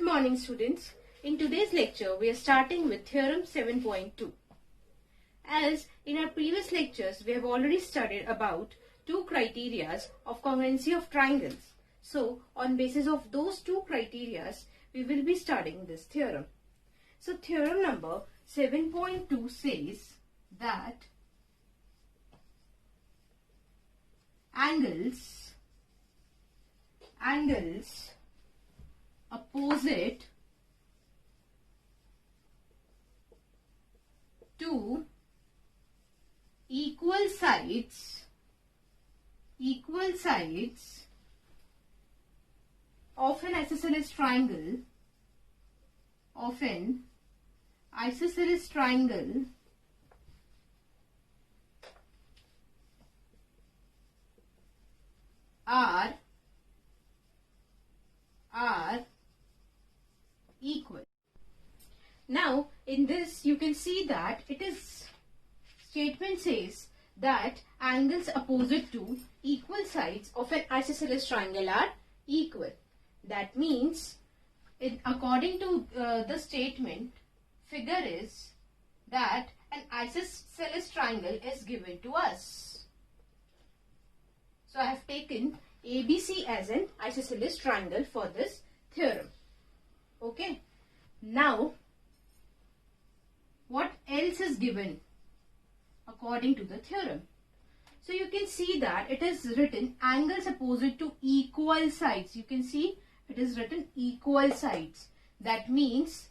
Good morning, students. In today's lecture, we are starting with Theorem 7.2. As in our previous lectures, we have already studied about two criteria of congruency of triangles. So, on basis of those two criteria, we will be studying this theorem. So, theorem number 7.2 says that angles opposite to equal sides of an isosceles triangle are equal. Now, in this you can see that statement says that angles opposite to equal sides of an isosceles triangle are equal. That means, according to the statement, figure is that an isosceles triangle is given to us. So, I have taken ABC as an isosceles triangle for this theorem. Okay. Now, what else is given according to the theorem? So, you can see that it is written angles opposite to equal sides. You can see it is written equal sides. That means,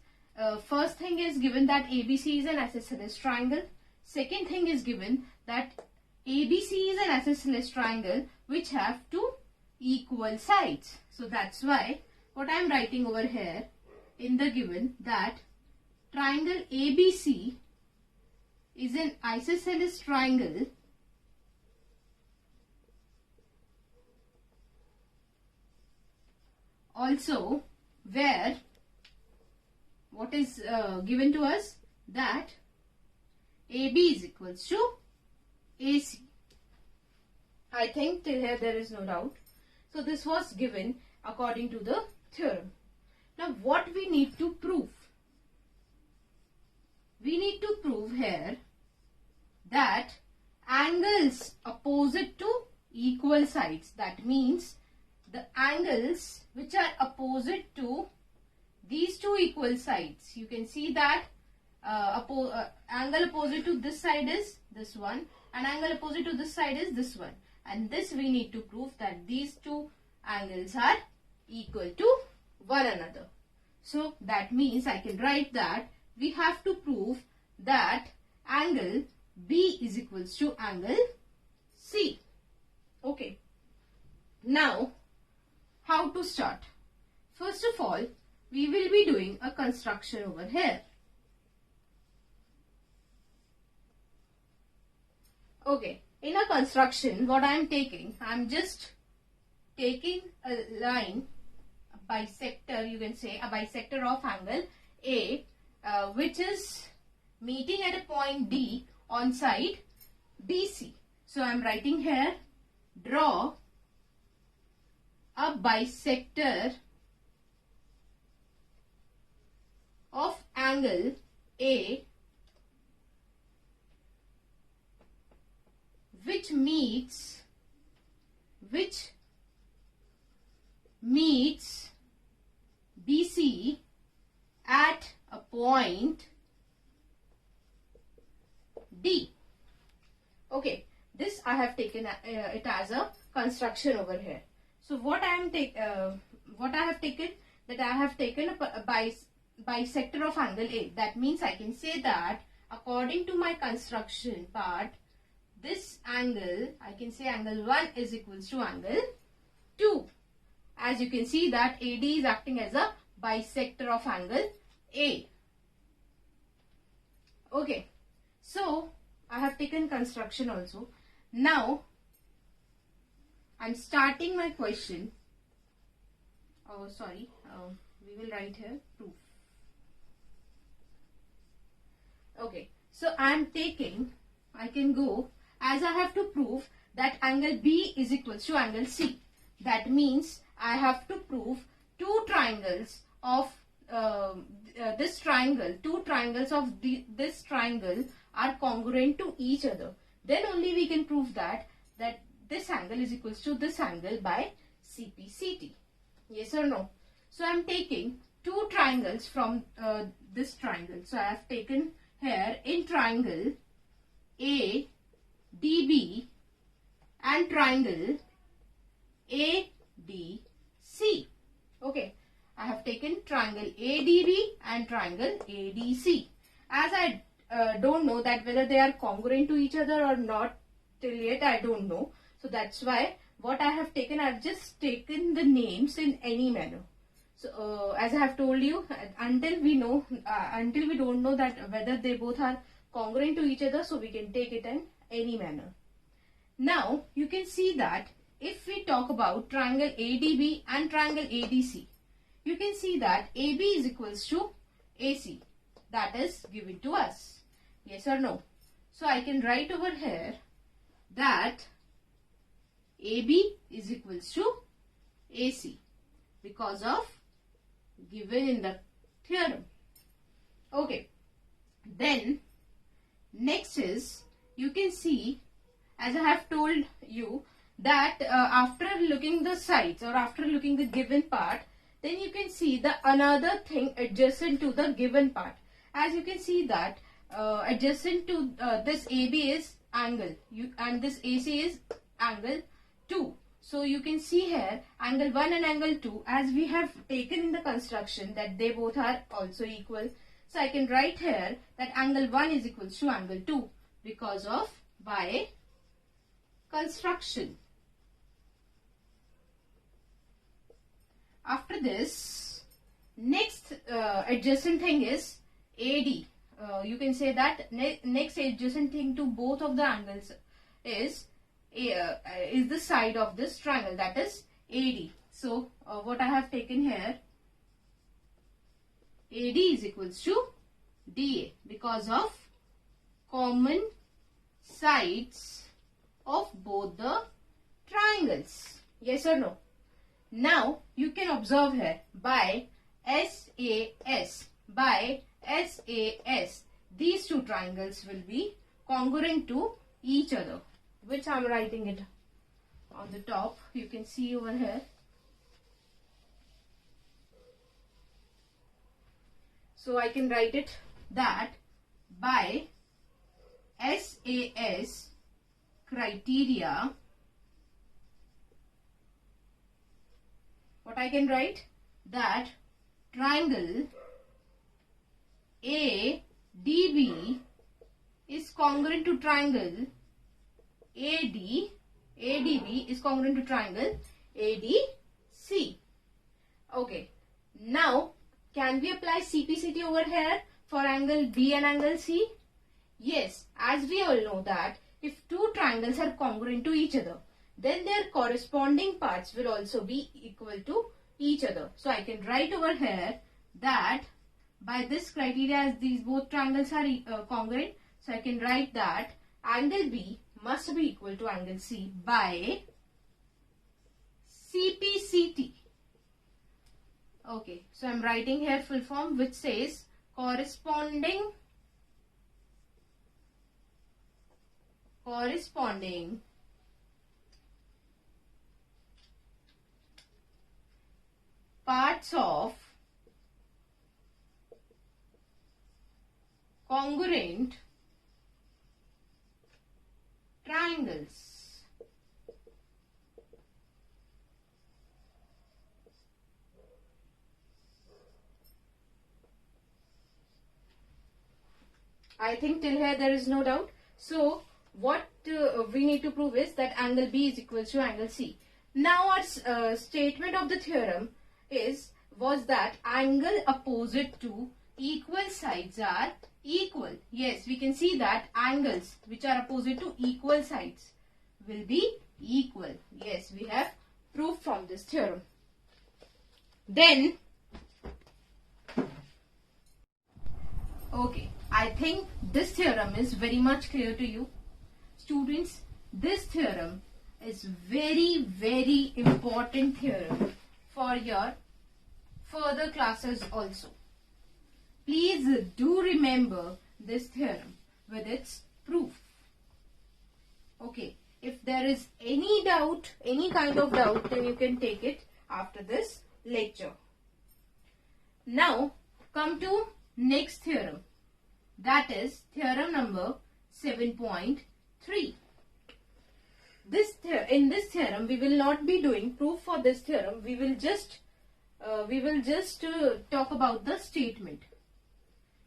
first thing is given that ABC is an isosceles triangle. Second thing is given that ABC is an isosceles triangle which have two equal sides. So, that's why what I am writing over here in the given that triangle ABC is an isosceles triangle also where what is given to us that AB is equals to AC. I think till here there is no doubt. So, this was given according to the theorem. Now, what we need to prove? We need to prove here that angles opposite to equal sides. That means the angles which are opposite to these two equal sides. You can see that angle opposite to this side is this one and angle opposite to this side is this one. And this we need to prove that these two angles are equal to one another. So, that means I can write that we have to prove that angle B is equals to angle C. Okay. Now, how to start? First of all, we will be doing a construction over here. Okay. In a construction, what I am taking, I am just taking a line, a bisector, you can say a bisector of angle A, which is meeting at a point D on side BC. So, I am writing here, draw a bisector of angle A which meets BC at a point D. Okay, this I have taken it as a construction over here. So, what I have taken that I have taken a bisector of angle A. That means I can say that according to my construction part, this angle, I can say angle 1 is equals to angle 2. As you can see that AD is acting as a bisector of angle A. Okay. So, I have taken construction also. Now, I am starting my question. Oh, sorry. We will write here proof. Okay. So, I am taking, I can go as I have to prove that angle B is equals to angle C. That means I have to prove two triangles of this triangle, two triangles of this triangle are congruent to each other, then only we can prove that this angle is equals to this angle by CPCT. Yes or no? So I am taking two triangles from this triangle. So I have taken here in triangle ADB and triangle ADC. Okay, I have taken triangle ADB and triangle ADC. As I don't know that whether they are congruent to each other or not, till yet I don't know. So that's why what I have taken, I have just taken the names in any manner. So as I have told you, until we don't know that whether they both are congruent to each other, so we can take it in any manner. Now you can see that if we talk about triangle ADB and triangle ADC, you can see that AB is equals to AC. That is given to us. Yes or no? So I can write over here that AB is equals to AC because of given in the theorem. Okay. Then next is, you can see, as I have told you, that after looking the sides or after looking the given part, then you can see the another thing adjacent to the given part. As you can see that adjacent to this AB is angle and this AC is angle 2. So you can see here angle 1 and angle 2, as we have taken in the construction that they both are also equal. So I can write here that angle 1 is equals to angle 2 because of by construction. After this, next adjacent thing is AD. You can say that next adjacent thing to both of the angles is the side of this triangle, that is AD. So what I have taken here, AD is equals to DA because of common sides of both the triangles. Yes or no? Now you can observe here by SAS, these two triangles will be congruent to each other, which I am writing it on the top. You can see over here. So I can write it that by SAS criteria, what I can write that triangle ADB is congruent to triangle ADB is congruent to triangle ADC. Okay. Now, can we apply CPCT over here for angle B and angle C? Yes, as we all know that if two triangles are congruent to each other, then their corresponding parts will also be equal to each other. So I can write over here that by this criteria, as these both triangles are congruent, so I can write that angle B must be equal to angle C by CPCT. Okay, so I am writing here full form, which says corresponding parts of congruent triangles. I think till here there is no doubt. So what we need to prove is that angle B is equal to angle C. Now our statement of the theorem was that angle opposite to equal sides are equal. Yes, we can see that angles which are opposite to equal sides will be equal. Yes, we have proof from this theorem. Then, okay, I think this theorem is very much clear to you. Students, this theorem is very, very important theorem for your further classes also. Please do remember this theorem with its proof. Okay, if there is any doubt, any kind of doubt, then you can take it after this lecture. Now, come to next theorem. That is theorem number 7.3. In this theorem, we will not be doing proof for this theorem. We will just talk about the statement.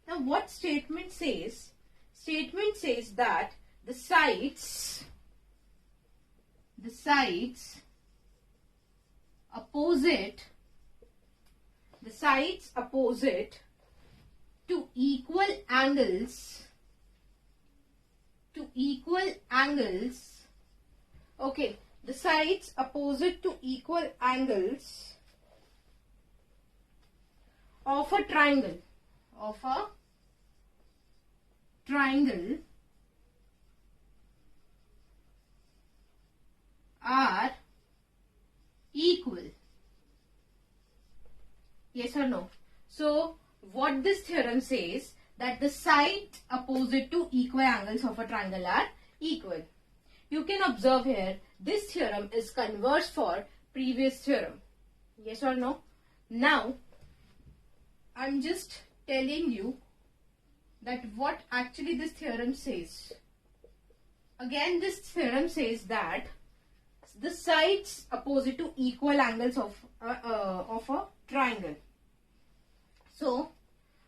Now, what statement says? Statement says that the sides opposite to equal angles. Okay, the sides opposite to equal angles of a triangle. Are equal. Yes or no? So, what this theorem says, that the sides opposite to equal angles of a triangle are equal. You can observe here, this theorem is converse for previous theorem. Yes or no? Now, I'm just telling you that what actually this theorem says. Again, this theorem says that the sides opposite to equal angles of a triangle. So,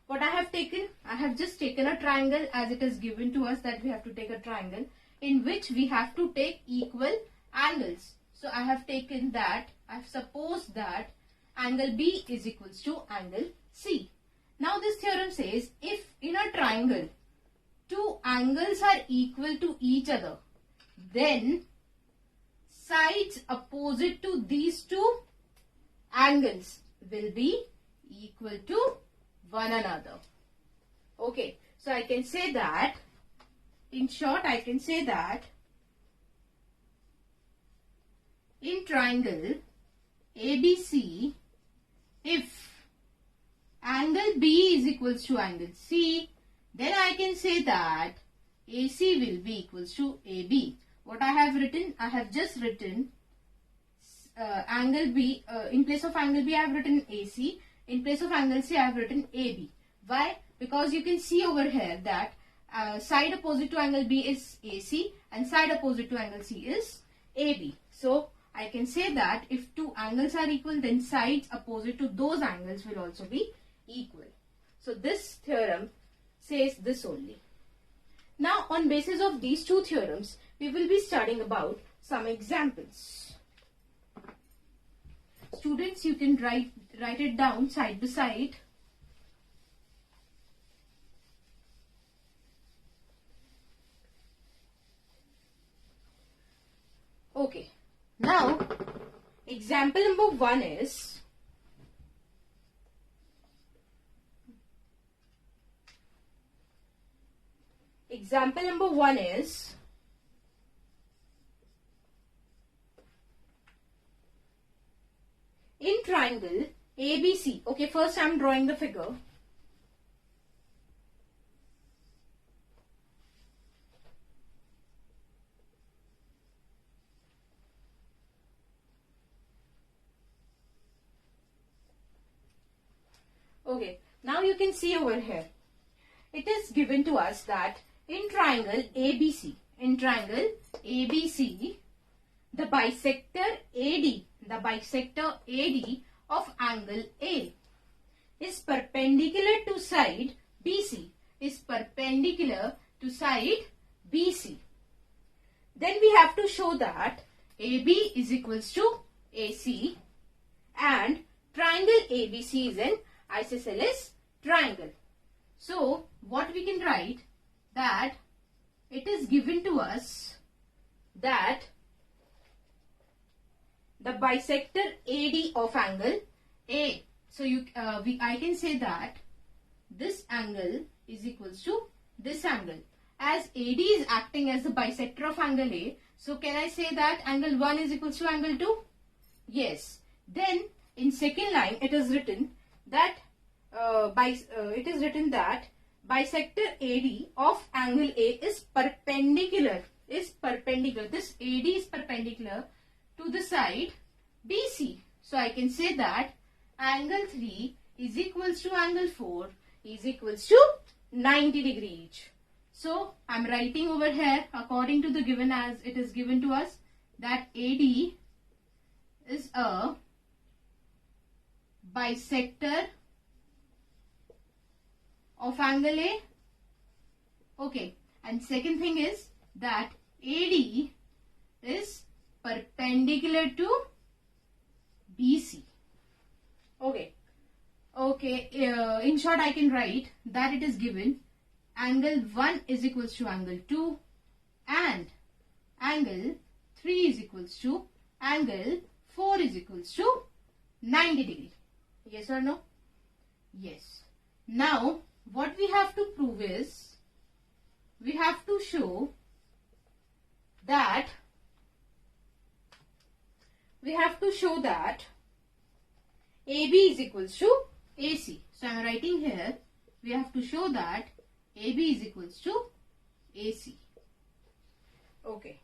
what I have taken? I have just taken a triangle as it is given to us that we have to take a triangle in which we have to take equal angles. So, I have taken that, I have supposed that angle B is equals to angle C. Now, this theorem says if in a triangle two angles are equal to each other, then sides opposite to these two angles will be equal to one another. Okay, so I can say that, in short, I can say that in triangle ABC, if angle B is equals to angle C, then I can say that AC will be equals to AB. What I have written? I have just written angle B, in place of angle B I have written AC, in place of angle C I have written AB. Why? Because you can see over here that side opposite to angle B is AC and side opposite to angle C is AB. So, I can say that if two angles are equal, then sides opposite to those angles will also be equal. So, this theorem says this only. Now, on basis of these two theorems, we will be studying about some examples. Students, you can write it down side by side. Okay. Now, example number 1 is in triangle ABC. Okay, first I am drawing the figure. Okay, now you can see over here. It is given to us that in triangle ABC, the bisector AD of angle A is perpendicular to side BC. Then we have to show that AB is equals to AC and triangle ABC is an isosceles triangle. So, what we can write, that it is given to us that the bisector AD of angle A. So, I can say that this angle is equals to this angle. As AD is acting as the bisector of angle A, so can I say that angle 1 is equals to angle 2? Yes. Then, in second line, it is written that it is written that bisector AD of angle A is perpendicular. This AD is perpendicular to the side BC. So I can say that angle 3 is equals to angle 4 is equals to 90 degree each. So I'm writing over here according to the given as it is given to us that AD is a bisector of angle A. Okay, and second thing is that AD is perpendicular to BC. Okay. In short, I can write that it is given angle 1 is equals to angle 2 and angle 3 is equals to angle 4 is equals to 90 degree. Yes or no? Yes. Now, what we have to prove is, we have to show that AB is equals to AC. So I am writing here, we have to show that AB is equals to AC. Okay.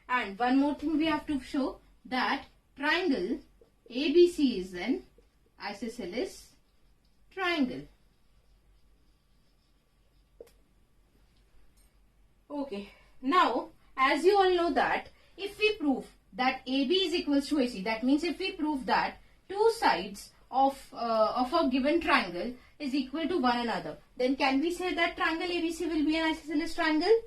And one more thing we have to show that triangle ABC is an isosceles triangle. Okay. Now, as you all know that if we prove that AB is equals to AC, that means if we prove that two sides of a given triangle is equal to one another, then can we say that triangle ABC will be an isosceles triangle?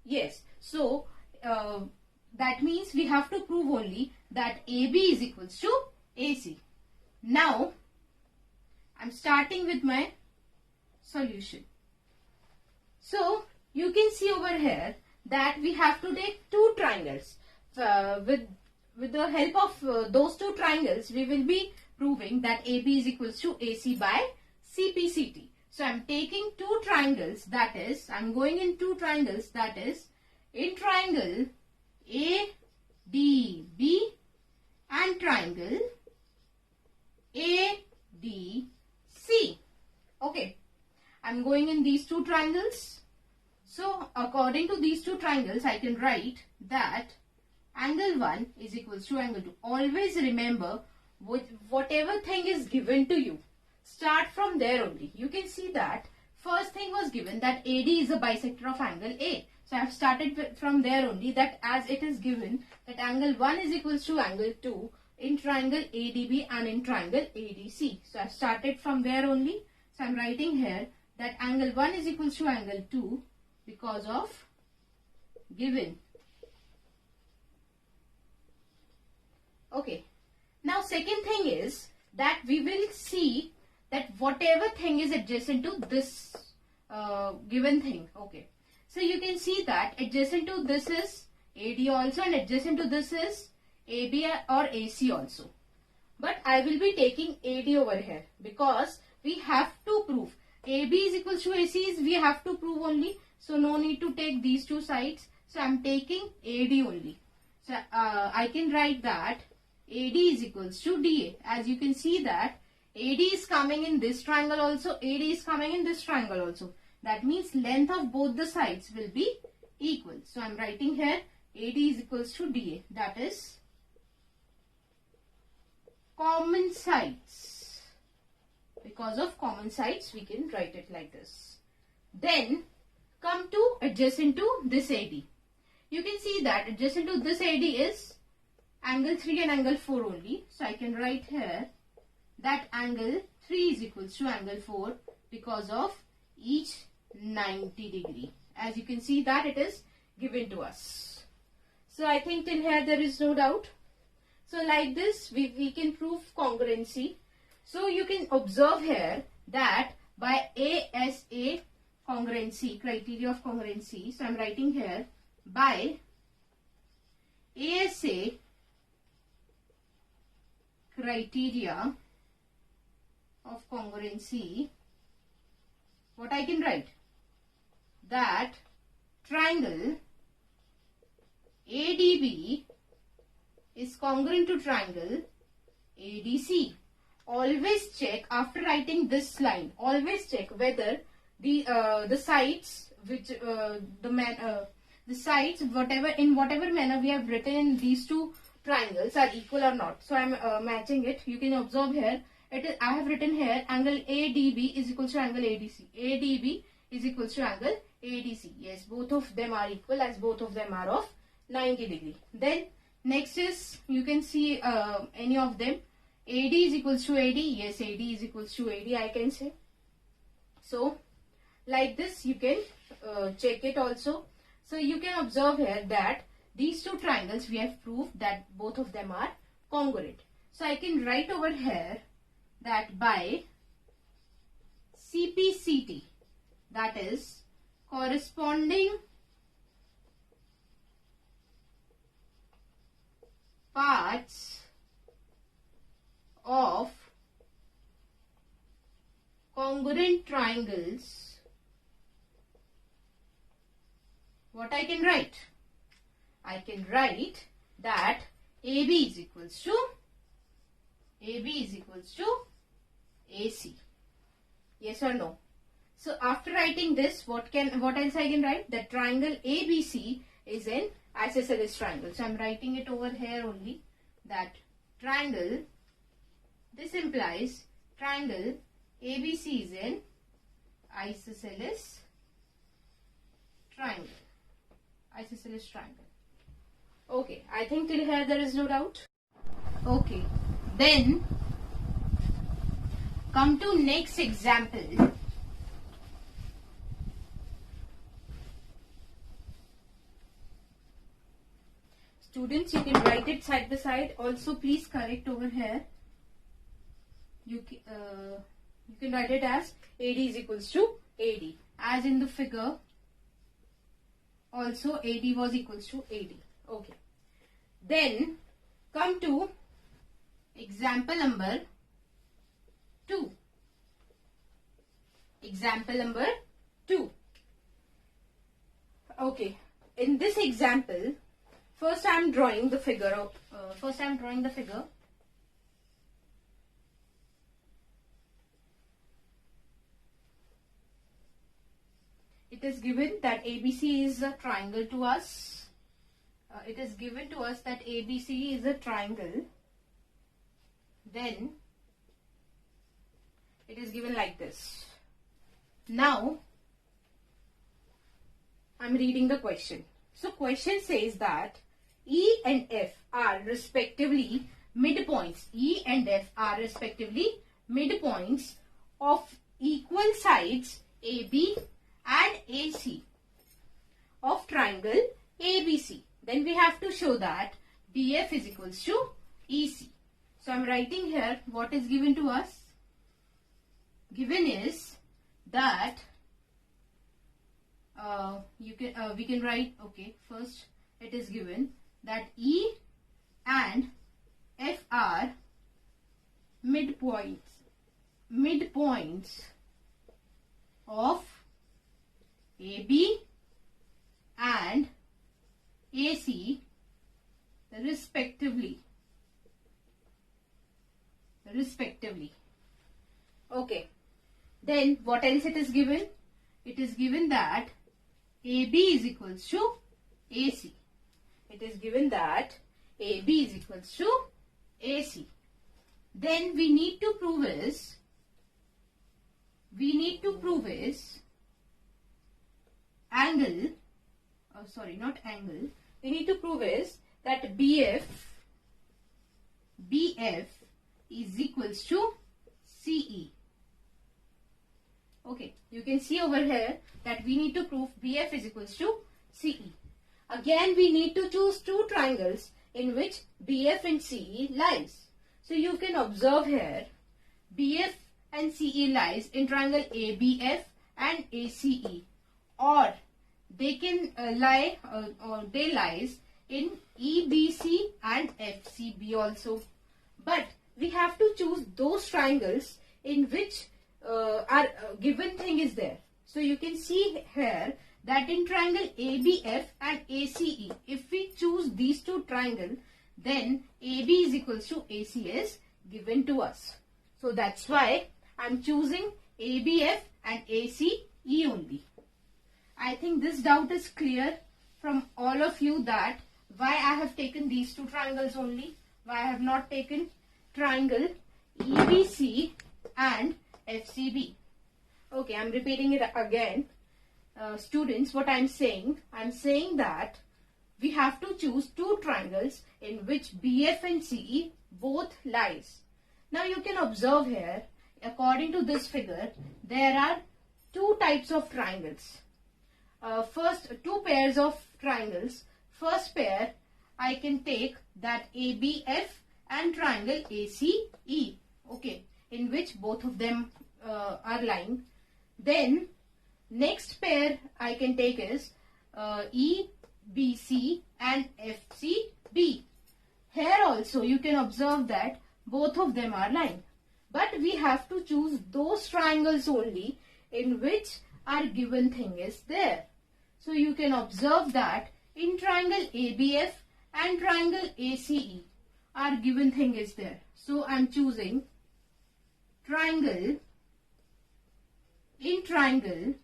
Yes. So, that means we have to prove only that AB is equals to AC. Now, I'm starting with my solution. So, you can see over here that we have to take two triangles. With the help of those two triangles, we will be proving that AB is equals to AC by CPCT. So, I'm taking two triangles, that is, I'm going in two triangles, that is, in triangle ADB and triangle ADC. Okay, I'm going in these two triangles. So, according to these two triangles, I can write that angle 1 is equals to angle 2. Always remember, with whatever thing is given to you, start from there only. You can see that first thing was given that AD is a bisector of angle A. So, I have started from there only, that as it is given that angle 1 is equals to angle 2 in triangle ADB and in triangle ADC. So, I have started from there only. So, I am writing here that angle 1 is equals to angle 2 because of given. Okay. Now, second thing is that we will see that whatever thing is adjacent to this given thing. Okay. So, you can see that adjacent to this is AD also and adjacent to this is AB or AC also. But I will be taking AD over here because we have to prove AB is equals to AC is we have to prove only. So, no need to take these two sides. So, I am taking AD only. So, I can write that AD is equals to DA. As you can see that AD is coming in this triangle also, AD is coming in this triangle also. That means length of both the sides will be equal. So, I am writing here AD is equals to DA. That is common sides. Because of common sides, we can write it like this. Then, come to adjacent to this AD. You can see that adjacent to this AD is angle 3 and angle 4 only. So, I can write here that angle 3 is equals to angle 4 because of each 90 degree. As you can see that it is given to us. So, I think till here there is no doubt. So, like this we can prove congruency. So, you can observe here that by ASA congruency, criteria of congruency. So, I am writing here by ASA criteria of congruency, what I can write? That triangle ADB is congruent to triangle ADC. always check after writing this line. Always check whether the sides which the sides whatever manner we have written in these two triangles are equal or not. So I am matching it. You can observe here. I have written here angle ADB is equals to angle ADC. ADB is equals to angle ADC. Yes, both of them are equal as both of them are of 90 degree. Then next is, you can see any of them. AD is equals to AD. Yes, AD is equals to AD, I can say. So like this you can check it also. So you can observe here that these two triangles we have proved that both of them are congruent. So I can write over here that by CPCT, that is corresponding parts of congruent triangles, what I can write? I can write that AB is equals to AC. Yes or no? So after writing this, what else I can write? That triangle ABC is an isosceles triangle. So I am writing it over here only, that triangle, this implies triangle ABC is an isosceles triangle. Isosceles triangle. Okay, I think till here there is no doubt. Okay, then come to next example. Students, you can write it side by side. Also, please correct over here. You can write it as AD is equals to AD. As in the figure, also AD was equals to AD. Okay. Then come to example number 2. Example number 2. Okay. In this example, first I am drawing the figure. It is given that ABC is a triangle to us. It is given to us that ABC is a triangle. Then it is given like this. Now I am reading the question. So question says that E and F are respectively midpoints. E and F are respectively midpoints of equal sides AB and AC of triangle ABC. Then we have to show that BF is equals to EC. So I am writing here what is given to us. Given is that we can write, okay, first it is given that E and F are midpoints of AB and AC respectively. Okay. Then what else it is given? It is given that AB is equals to AC. It is given that AB is equals to AC. Then we need to prove is angle, oh sorry, not angle. We need to prove is that BF is equals to CE. Okay, you can see over here that we need to prove BF is equals to CE. Again, we need to choose two triangles in which BF and CE lies. So you can observe here BF and CE lies in triangle ABF and ACE, or they can lie or they lies in EBC and FCB also. But we have to choose those triangles in which our given thing is there. So you can see here that in triangle ABF and ACE, if we choose these two triangles, then AB is equals to AC is given to us. So that's why I'm choosing ABF and ACE only. I think this doubt is clear from all of you that why I have taken these two triangles only, why I have not taken triangle EBC and FCB. Okay, I'm repeating it again. Students, what I'm saying that we have to choose two triangles in which BF and CE both lies. Now you can observe here, according to this figure, there are two types of triangles. First, two pairs of triangles. First pair, I can take that ABF and triangle ACE. Okay, in which both of them are lying. Then, next pair I can take is EBC and FCB. Here also you can observe that both of them are lying. But we have to choose those triangles only in which our given thing is there. So you can observe that in triangle ABF and triangle ACE, our given thing is there. So I am choosing triangle, in triangle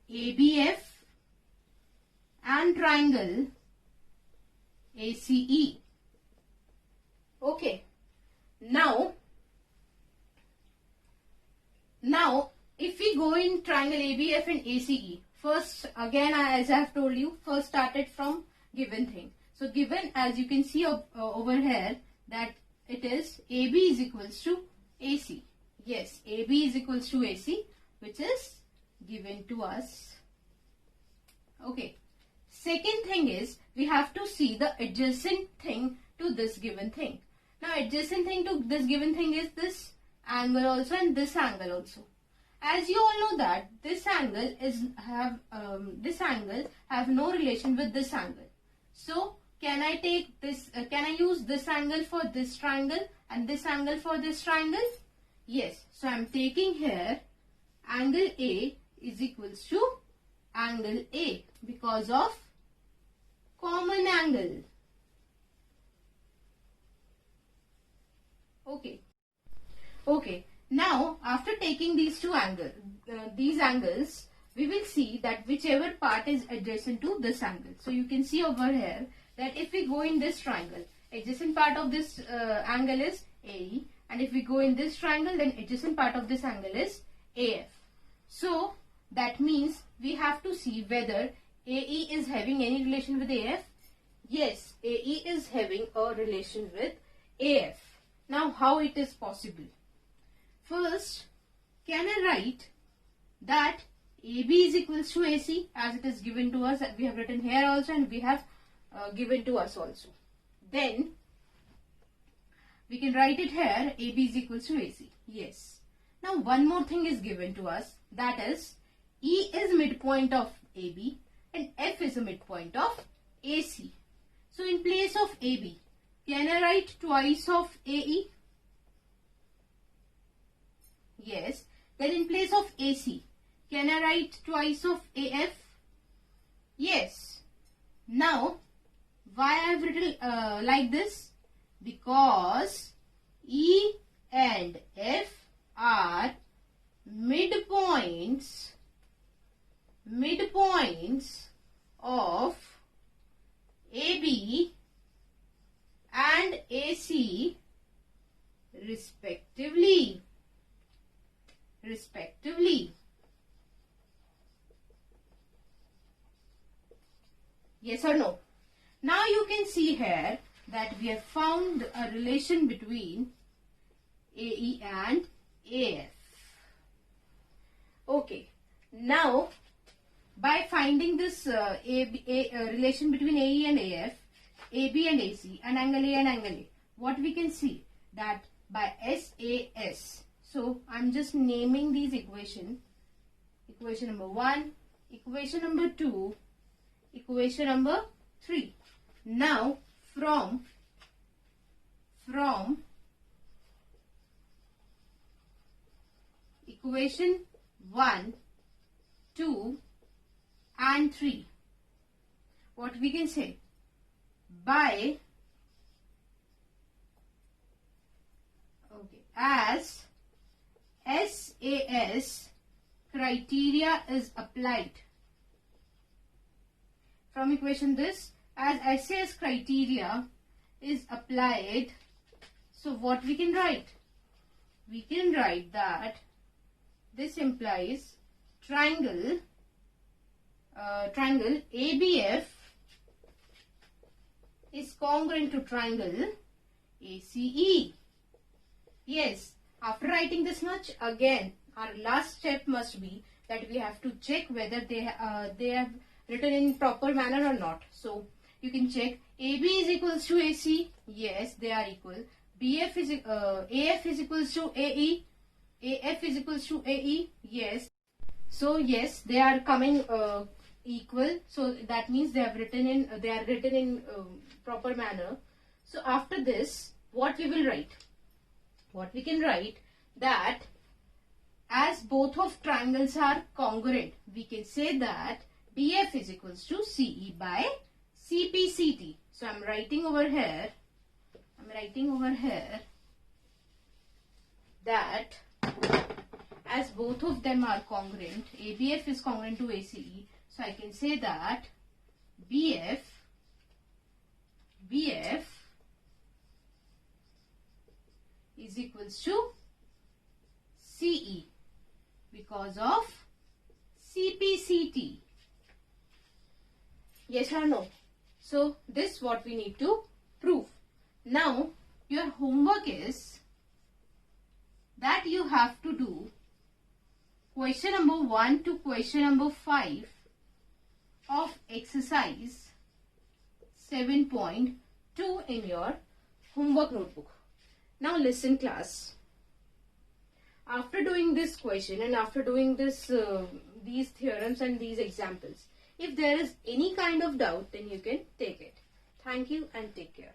ABF and triangle ACE. Okay. Now if we go in triangle ABF and ACE, first again as I have told you, first started from given thing. So given, as you can see over here, that it is AB is equals to AC. Yes, AB is equals to AC, which is given to us. Okay. Second thing is, we have to see the adjacent thing to this given thing. Now adjacent thing to this given thing is this angle also and this angle also. As you all know that this angle have no relation with this angle. So can I take this? Can I use this angle for this triangle and this angle for this triangle? Yes. So I am taking here angle A is equals to angle A because of common angle. Okay. Okay. Now, after taking these two angles, we will see that whichever part is adjacent to this angle. So, you can see over here that if we go in this triangle, adjacent part of this angle is AE, and if we go in this triangle, then adjacent part of this angle is AF. So, that means we have to see whether AE is having any relation with AF. Yes, AE is having a relation with AF. Now, how it is possible? First, can I write that AB is equals to AC as it is given to us? We have written here also and we have given to us also. Then, we can write it here, AB is equals to AC. Yes. Now, one more thing is given to us, that is E is midpoint of AB and F is a midpoint of AC. So, in place of AB, can I write twice of AE? Yes. Then in place of AC, can I write twice of AF? Yes. Now, why I have written like this? Because E and F are midpoints of AB and AC respectively. Yes or no? Now you can see here that we have found a relation between AE and AF. Okay. Now, by finding this relation between AE and AF, AB and AC, and angle A and angle A, what we can see that by SAS. So, I'm just naming these equation. Equation number 1, equation number 2, equation number 3. Now, from equation 1, 2 and 3, what we can say? By as SAS criteria is applied. From equation this, as SAS criteria is applied, so what we can write? We can write that this implies triangle ABF is congruent to triangle ACE. Yes, after writing this much, again our last step must be that we have to check whether they have written in proper manner or not. So you can check AB is equals to AC. Yes, they are equal. AF is equals to AE. AF is equals to AE. Yes. So yes, they are coming equal. So that means they are written in proper manner. So after this, what we will write? What we can write that as both of triangles are congruent, we can say that DF is equals to CE by CPCT. So I'm writing over here that as both of them are congruent, ABF is congruent to ACE, so I can say that BF is equals to CE because of CPCT. Yes or no? So this what we need to prove. Now your homework is that you have to do question number 1 to question number 5 of exercise 7.2 in your homework notebook. Now listen class. After doing this question and after doing this these theorems and these examples, if there is any kind of doubt, then you can take it. Thank you and take care.